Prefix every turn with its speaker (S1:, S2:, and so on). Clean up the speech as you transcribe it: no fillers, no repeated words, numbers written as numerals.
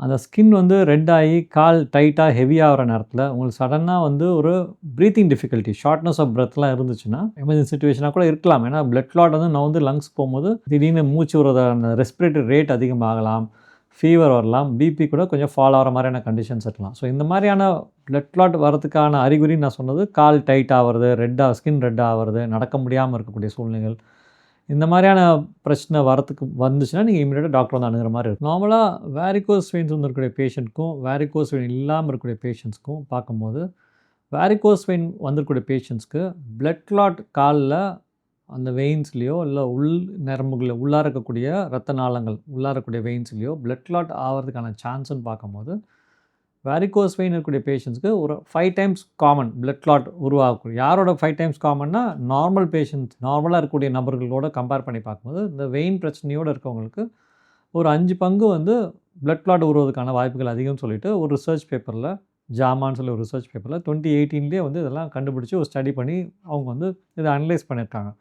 S1: அந்த ஸ்கின் வந்து ரெட் ஆகி, கால் டைட்டாக ஹெவியாகிற நேரத்தில உங்களுக்கு சடனாக வந்து ஒரு ப்ரீத்திங் டிஃபிகல்ட்டி, ஷார்ட்னஸ் ஆஃப் பிரெத்லாம் இருந்துச்சுன்னா, எமர்ஜென்சி சிச்சுவேஷனாக கூட இருக்கலாம். ஏன்னா பிளட் கிளாட் வந்து நவுந்து லங்ஸ் போகும்போது, திடீர்னு மூச்சு விடுறதான ரெஸ்பிரேட்டரி ரேட் அதிகமாகலாம், ஃபீவர் வரலாம், பிபி கூட கொஞ்சம் ஃபால் ஆகிற மாதிரியான கண்டிஷன்ஸ் இருக்கலாம். ஸோ இந்த மாதிரியான பிளட் கிளாட் வரதுக்கான அறிகுறி நான் சொன்னது, கால் டைட் ஆகிறது, ஸ்கின் ரெட் ஆகிறது, நடக்க முடியாமல் இருக்கக்கூடிய சூழ்நிலைகள். இந்த மாதிரியான பிரச்சனை வந்துச்சுன்னா, நீங்கள் இமிடியேட்டாக டாக்டர் வந்து அணுகுற மாதிரி இருக்கும். நார்மலா வேரிகோஸ் வெயின்ஸ் இருக்கக்கூடிய பேஷண்ட்க்கும், வேரிகோஸ் வெயின் இல்லாமல் இருக்கக்கூடிய பேஷண்ட்ஸ்க்கும் பார்க்கும்போது, வேரிகோஸ் வெயின் வந்திருக்கக்கூடிய பேஷண்ட்ஸ்க்கு பிளட் கிளாட் கால்ல அந்த வெயின்ஸ்லேயோ, இல்லை நரம்புகளில் உள்ளார இருக்கக்கூடிய இரத்த நாளங்கள், உள்ளார இருக்கக்கூடிய வெயின்ஸ்லேயோ பிளட் கிளாட் ஆகிறதுக்கான சான்ஸ்ன்னு பார்க்கும்போது, வேரிகோஸ் வெயின் இருக்கக்கூடிய பேஷண்ட்ஸ்க்கு ஒரு 5 டைம்ஸ் காமன் பிளட் கிளாட் உருவாகக்கூடிய. யாரோட 5 டைம்ஸ் காமன்னா, நார்மல் பேஷண்ட்ஸ், நார்மலாக இருக்கக்கூடிய நபர்களோட கம்பேர் பண்ணி பார்க்கும்போது, இந்த வெயின் பிரச்சனையோடு இருக்கவங்களுக்கு ஒரு 5 பங்கு வந்து பிளட் கிளாட் உருவதற்கான வாய்ப்புகள் அதிகம்னு சொல்லிட்டு ஒரு ரிசர்ச் பேப்பரில், ஜாமான்னு சொல்லி ஒரு ரிசர்ச் பேப்பரில் 2018 வந்து இதெல்லாம் கண்டுபிடிச்சு ஒரு ஸ்டடி பண்ணி அவங்க வந்து இதை அனலைஸ் பண்ணியிருக்காங்க.